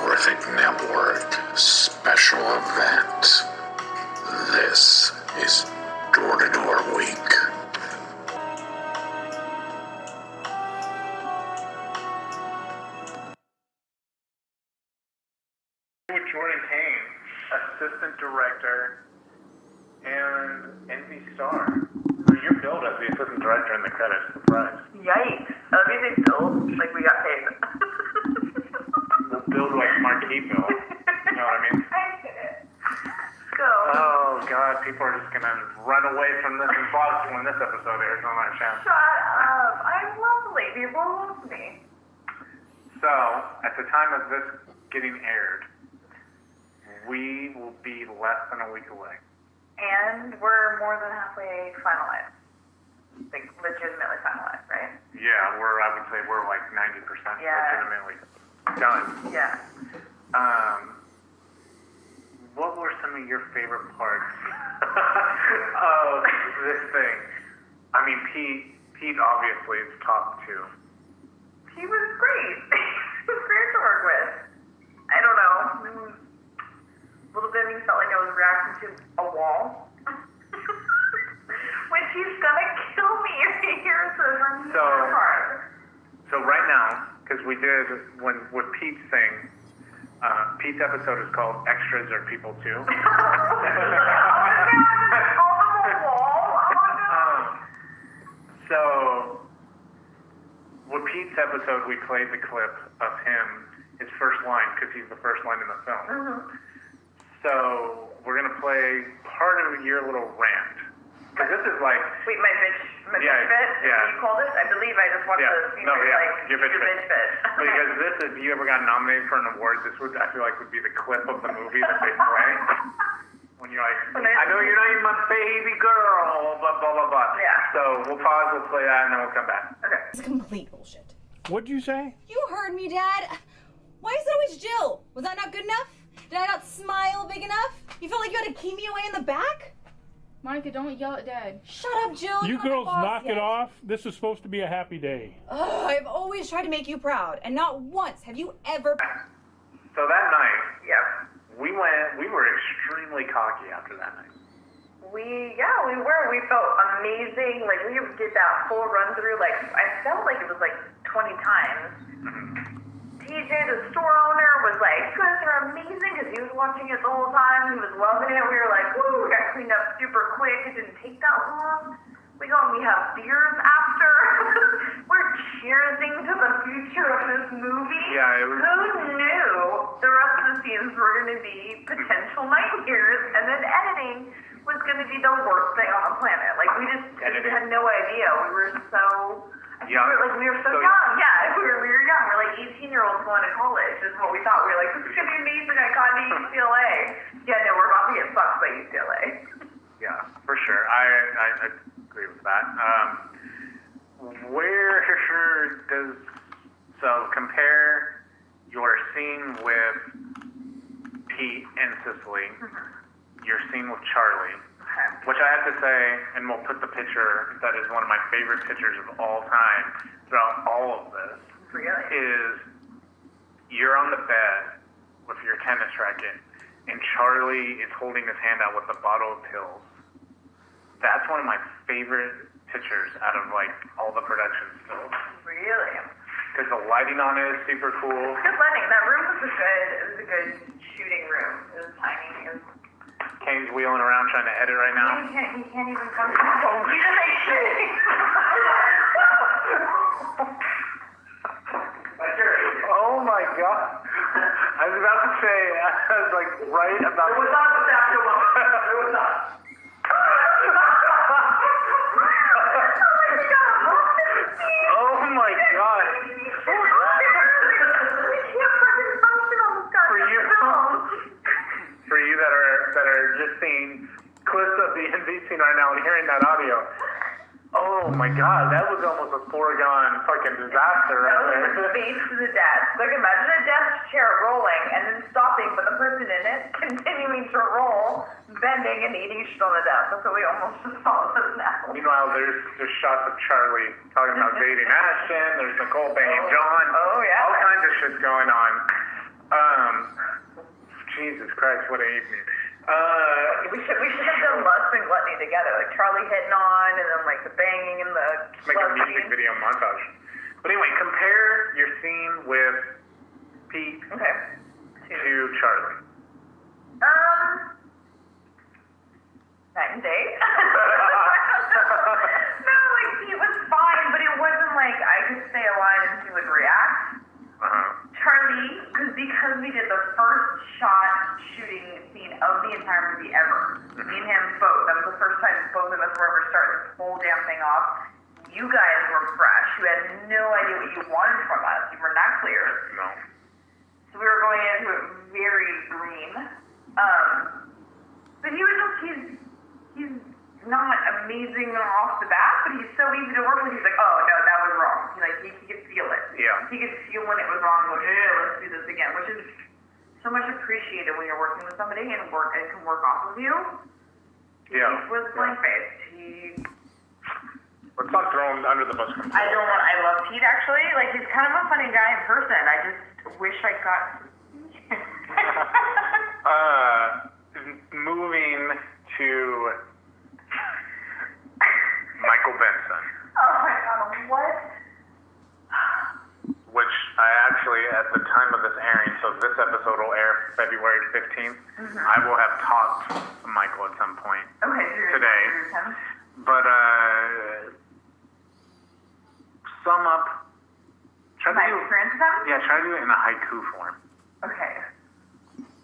Terrific Network special event. This is Door to Door Week. With Jordan Cain, assistant director and NV star. You're billed as the assistant director in the credits. Surprise. Yikes. Let me say billed, like we got paid. We'll build like marquee bill. You know what I mean? I get it. So. Oh God, people are just gonna run away from this in Boston when this episode airs on our channel. Shut up. I'm lovely. People love me. So, at the time of this getting aired, we will be less than a week away. And we're more than halfway finalized. Like, legitimately finalized, right? Yeah, I would say we're like 90% legitimately done. Yeah. What were some of your favorite parts of this thing? I mean, Pete obviously is top two. He was great. He was great to work with. I don't know. A little bit of me felt like I was reacting to a wall. When she's gonna kill me if he hears this from the part. So right now, because we did, with Pete's thing, Pete's episode is called Extras Are People Too. Oh my God, it's all on the wall. Oh my God. So, with Pete's episode, we played the clip of him, his first line, because he's the first line in the film. Mm-hmm. So, we're going to play part of your little rant. Because this is like... Wait, my bitch bit? Yeah. You called it? I believe I just watched the scene your bitch bit. Because this, if you ever got nominated for an award, this would, I feel like, would be the clip of the movie that they play. When you're like, I know you're not even my baby girl, blah, blah, blah, blah. Yeah. So, we'll pause, we'll play that, and then we'll come back. Okay. It's complete bullshit. What'd you say? You heard me, Dad. Why is it always Jill? Was that not good enough? Did I not smile big enough? You felt like you had to keep me away in the back? Monica, don't yell at Dad. Shut up, Jill. You You're not my girls boss knock yet. it off. This is supposed to be a happy day. Ugh, I've always tried to make you proud, and not once have you ever... So that night, Yeah. we were extremely cocky after that night. We were. We felt amazing. Like, we did that full run through. Like, I felt like it was like 20 times. TJ, the store owner, was like, you guys are amazing, because he was watching it the whole time. He was loving it. We were like, woo, we got cleaned up super quick. It didn't take that long. We have beers after. We're cheersing to the future of this movie. Yeah, it was... Who knew the rest of the scenes were going to be potential nightmares, and then editing was going to be the worst thing on the planet. Like, we had no idea. We were so... Young. We were so young. Yeah, we were young. We're like 18-year-olds going to college is what we thought. We were like, this is going to be amazing. I got into UCLA. Yeah, no, we're about to get fucked by UCLA. Yeah, for sure. I agree with that. Compare your scene with Pete and Cicely, your scene with Charlie, which I have to say, and we'll put the picture that is one of my favorite pictures of all time throughout all of this, Really? is you're on the bed with your tennis racket, and Charlie is holding his hand out with a bottle of pills. That's one of my favorite pictures out of like all the production stills. Really? Because the lighting on it is super cool. Good lighting. That room was a good shooting room. It was tiny. It was... Kane's wheeling around trying to edit right now. He can't even come to the phone. He just like shooting. Oh my god. I was about to say, I was like right about It was not the after one. It was not. Oh my god. For you that are just seeing clips of the NV scene right now and hearing that audio, oh my god, that was almost a foregone fucking disaster right there. That was face to the desk. Like, imagine a desk chair rolling and then stopping, but the person in it continuing to roll, bending and eating shit on the desk. That's what we almost just saw this now. Meanwhile, there's shots of Charlie talking about dating Ashton. There's Nicole banging John. Oh, yeah. All kinds of shit's going on. Jesus Christ, what an evening. We should have done lust and gluttony together, like Charlie hitting on, and then like the banging and the. Make a music video montage. But anyway, compare your scene with Pete to Charlie. Night and day. No, like Pete was fine, but it wasn't like I could say a line and he would react. Charlie, because we did the first shot shooting scene of the entire movie ever. Me and him both. That was the first time both of us were ever starting this whole damn thing off. You guys were fresh. You had no idea what you wanted from us. You were not clear. No. So we were going into it very green. But he was just, he's not amazing off the bat, but he's so easy to work with. He's like, oh no, that was wrong. He could feel it. Yeah. He could feel when it was wrong. Go, hey, let's do this again, which is so much appreciated when you're working with somebody and can work off of you. Yeah. He was blank faced. Let's not throw him under the bus. I love Pete actually. Like he's kind of a funny guy in person. I just wish I got. Moving to Michael Benson. Oh my God, what? Which I actually, at the time of this airing, so this episode will air February 15th, I will have talked to Michael at some point today. But sum up. Try to do it in a haiku form. Okay.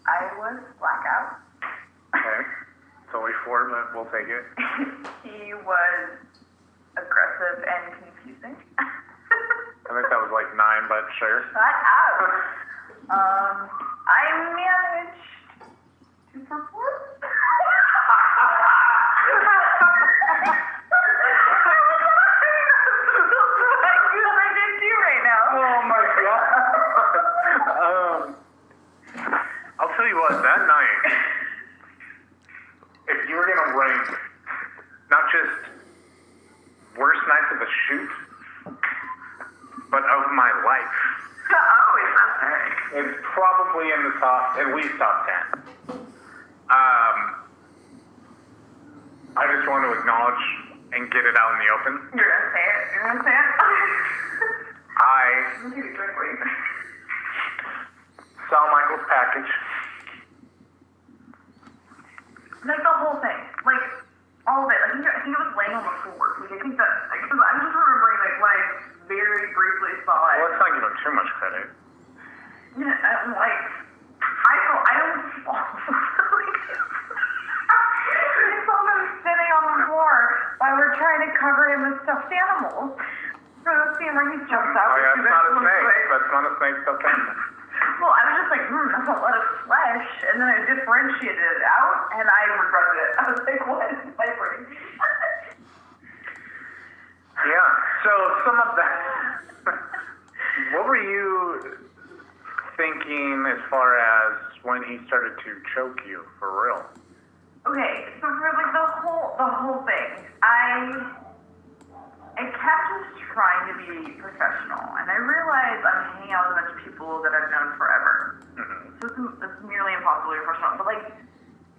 I was blackout. Okay. It's only 4, but we'll take it. He was aggressive and confusing. I think that was like 9, but sure. Shut up. I managed to perform. Oh my God. I'll tell you what, that night, if you were gonna rank not just worst nights of the shoot, but of my life, it's probably in the at least top 10. I just want to acknowledge and get it out in the open. You're gonna say it? Saw Michael's package. Like the whole thing. Like, all of it. Like, I think it was laying on the floor. Like, I think that, because I'm just remembering, like, when I very briefly saw it. Well, let's not give him too much credit. Yeah, like, I don't fall. I saw him sitting on the floor while we're trying to cover him with stuffed animals. For the scene where he jumps out. Oh, yeah, that's not a snake. That's not a snake stuffed animal. Well, I was just like, that's a lot of flesh. And then I differentiated it out, and I regretted it. I was like, what is my brain? Yeah, so some of that. What were you thinking as far as when he started to choke you, for real? Okay, so for like the whole thing, I kept just trying to be professional, and I realized I'm hanging out with a bunch of people that I've known forever. So it's nearly impossible to be professional. But like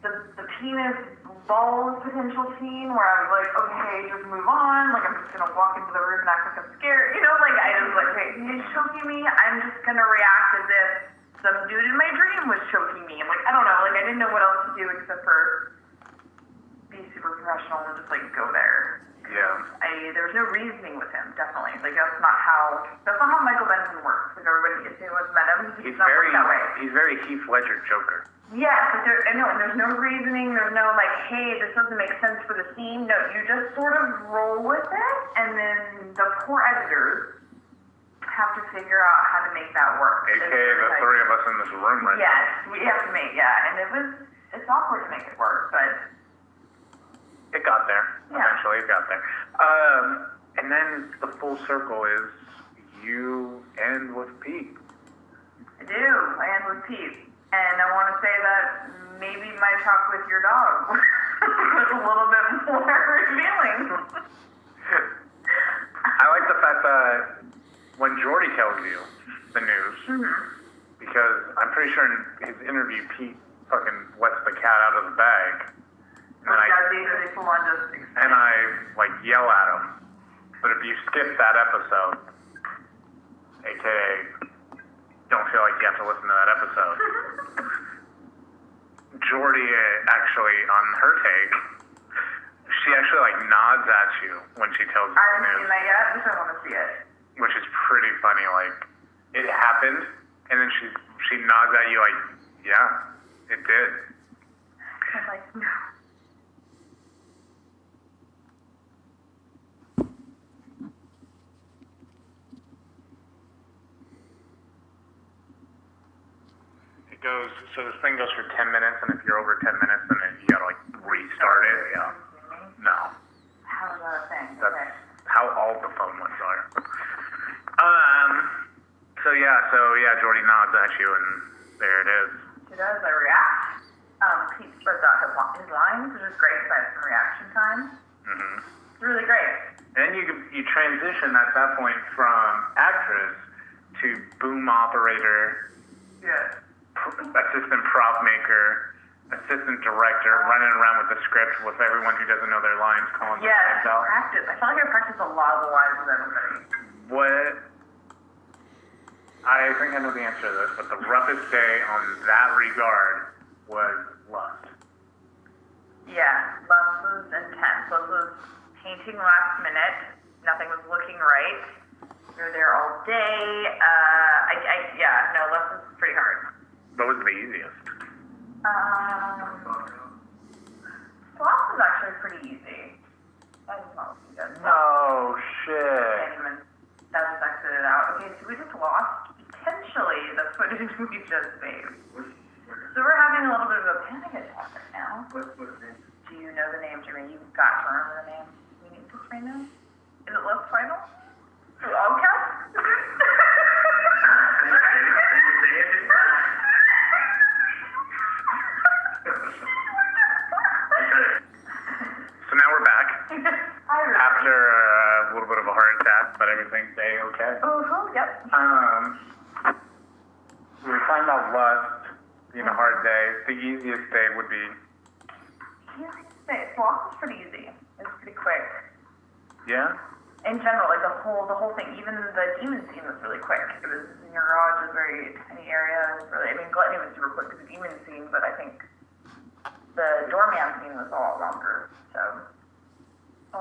the penis balls potential scene where I was like, okay, just move on. Like I'm just gonna walk into the room and act like I'm scared. You know, like I was like, okay, he's choking me. I'm just gonna react as if some dude in my dream was choking me. I'm like, I don't know. Like I didn't know what else to do except for be super professional and just like go there. Yeah. There was no reasoning with him, definitely. Like that's not how Michael Benson works. Like everybody who has met him, he's not work that way. He's very Heath Ledger Joker. Yes, but and there's no reasoning. There's no like, hey, this doesn't make sense for the scene. No, you just sort of roll with it, and then the poor editors have to figure out how to make that work. AKA the three of us in this room right now. Yes, we have to make and it's awkward to make it work, but. It got there. Yeah. Eventually, it got there. And then the full circle is you end with Pete. I do. I end with Pete. And I want to say that maybe my talk with your dog was a little bit more revealing. I like the fact that when Jordy tells you the news, because I'm pretty sure in his interview, Pete fucking lets the cat out of the bag. And I like yell at him. But if you skip that episode, aka don't feel like you have to listen to that episode, Jordy actually on her take, she actually like nods at you when she tells you I the haven't news, seen that yet. I just don't want to see it. which is pretty funny. Like it happened, and then she nods at you like, yeah, it did. I'm like, no. It goes, so this thing goes for 10 minutes, and if you're over 10 minutes, then you gotta like restart it. Yeah. No. How is that a thing? That's Okay. how all the phone ones are. So yeah, Jordy nods at you, and there it is. She does. I react. Pete spreads out his lines, which is great because I have some reaction time. Mm-hmm. It's really great. And then you transition at that point from actress to boom operator, Yeah. assistant prop maker, assistant director, running around with the script with everyone who doesn't know their lines, calling their Yeah, names out. practice. I felt like I practiced a lot of the lines with everybody. What? I think I know the answer to this, but the roughest day on that regard was Lust. Yeah, Lust was intense. Lust was painting last minute. Nothing was looking right. We were there all day. Lust was pretty hard. What was the easiest? Sloth was actually pretty easy. That was not looking good. No shit. Can't even. That just exited out. Okay, so we just lost potentially the footage we just made. So we're having a little bit of a panic attack right now. What's the name? Do you know the name, Jimmy? You've got to remember the name. We need this right now. Is it Lust Final? Is it all caps? So now we're back after a little bit of a heart attack, but everything's okay. Oh, yep. We were talking about Lust being a hard day. The easiest day would be, Sloth was pretty easy. It was pretty quick. yeah? In general, like the whole thing, even the demon scene was really quick. It was in your garage, it was a very tiny area. It was really, Gluttony was super quick, the demon scene, but I think the doorman scene was a lot longer. So,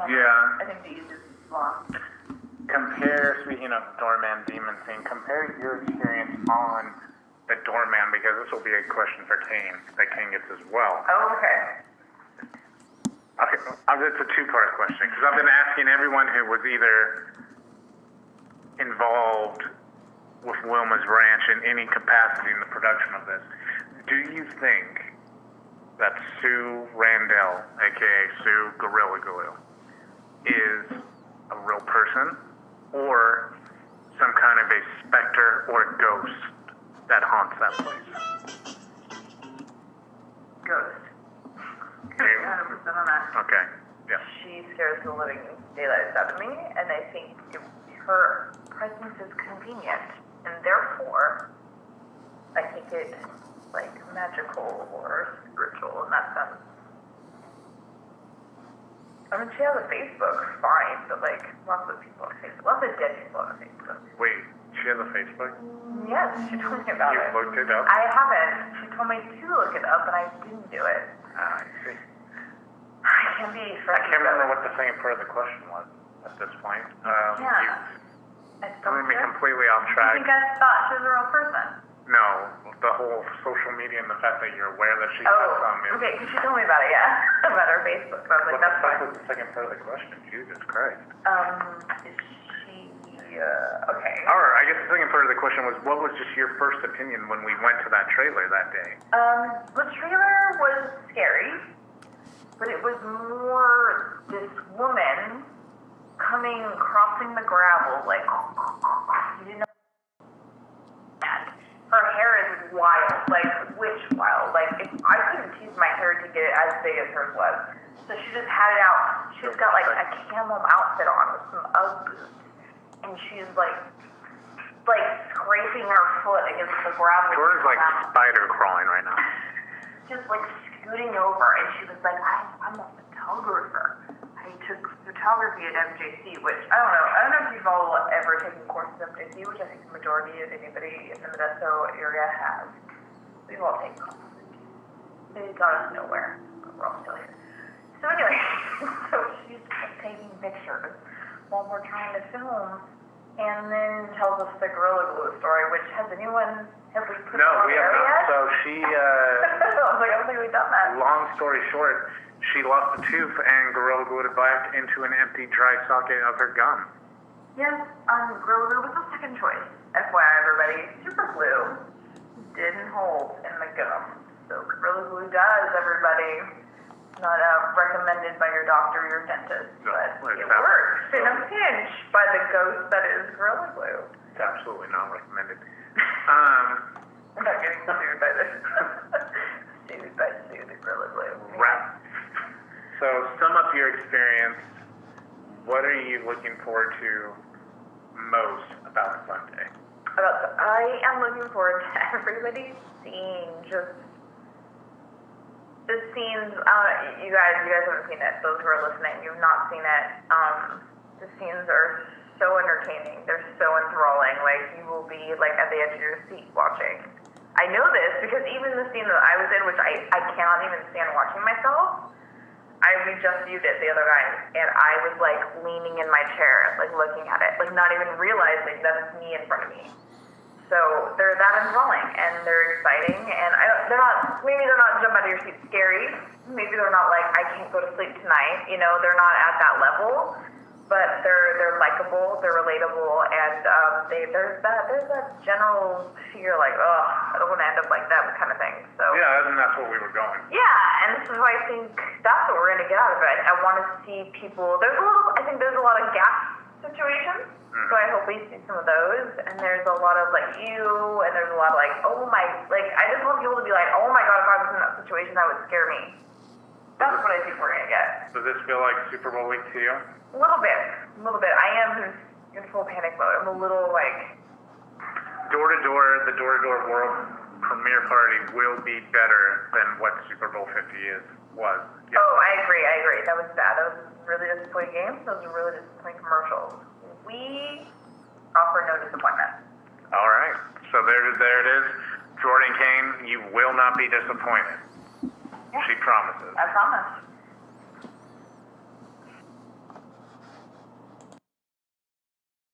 Yeah. I think the easiest was Sloth. Compare, speaking of doorman demon scene, compare your experience on the doorman, because this will be a question for Cain that Cain gets as well. Oh, okay. Okay, it's a two-part question, because I've been asking everyone who was either involved with Wilma's Ranch in any capacity in the production of this. Do you think that Sue Randell, aka Sue Gorilla Glue, is a real person, or some kind of a specter or a ghost that haunts that place? Ghost. 100% on that. Okay, yeah. She scares the living daylights out of me, and I think her presence is convenient, and therefore, I think it's like magical or spiritual in that sense. I mean, she has a Facebook, fine, but like lots of people on Facebook, lots of dead people on Facebook. Wait, she has a Facebook? Yes, she told me about You it. looked it up? I haven't. She told me to look it up, and I didn't do it. I see. I can't be I friends. can't remember what the second part of the question was at this point. Yeah. You made me completely off I track. think I thought she was a real person. No, the whole social media and the fact that you're aware that she has some is... Okay, because she told me about it, yeah. About her Facebook. I was like, What that's the fuck fine. was the second part of the question? Jesus Christ. Is she, okay. Or I guess the second part of the question was, what was just your first opinion when we went to that trailer that day? The trailer was scary, but it was more this woman crossing the gravel, like, you didn't know. And her hair is wild, like, witch wild. Like, I couldn't tease my hair to get it as big as hers was. So she just had it out. She's got, like, a camel outfit on with some Ugg boots. And she's, like scraping her foot against the ground. Jordan's like spider crawling right now. Just like scooting over, and she was like, I'm a photographer. I took photography at MJC, which I don't know if you've all ever taken courses at MJC, which I think the majority of anybody in the Modesto area has. We've all taken classes. They got us nowhere, but we're all still here. So anyway, so she's taking pictures while we're trying to film, and then tells us the Gorilla Glue story, which have we put No, on we there have not. yet? So she, I was like, I don't think we've done that. long story short, she lost a tooth and Gorilla glued it back into an empty dry socket of her gum. Yes, Gorilla Glue was the second choice. FYI, everybody, super glue didn't hold in the gum. So Gorilla Glue does, everybody. Not recommended by your doctor or your dentist, No, but it it's not. works in a pinch by the ghost that is Gorilla Glue. It's absolutely not recommended. I'm not getting sued by this. Sued the Gorilla Glue. Right. So sum up your experience. What are you looking forward to most about Sunday? I am looking forward to everybody seeing just the scenes. You guys haven't seen it. Those who are listening, you've not seen it. The scenes are so entertaining. They're so enthralling. Like, you will be like at the edge of your seat watching. I know this because even the scene that I was in, which I cannot even stand watching myself. We just viewed it the other night, and I was like leaning in my chair, like looking at it, like not even realizing that it's me in front of me. So they're that enthralling, and they're exciting, and maybe they're not jump out of your seat scary. Maybe they're not like, I can't go to sleep tonight. You know, they're not at that level, but they're likable, they're relatable, and there's that general fear, like, oh, I don't want to end up like that kind of thing. So Yeah, and that's what we were going. yeah, and so I think that's what we're gonna get out of it. I want to see people. I think there's a lot of gas situations. So I hope we see some of those, and there's a lot of like and there's a lot of like, oh my, like I just want people to be like, oh my god, if I was in that situation, that would scare me. That's what I think we're gonna get. Does this feel like Super Bowl week to you? A little bit. I am in full panic mode. I'm a little like, The door-to-door world premiere party will be better than what Super Bowl 50 was. Yeah. oh, I agree. That was bad. That was a really disappointing game. Those were really disappointing commercials. We offer no disappointment. All right. So there it is. Jordan Cain, you will not be disappointed. Yeah. She promises. I promise.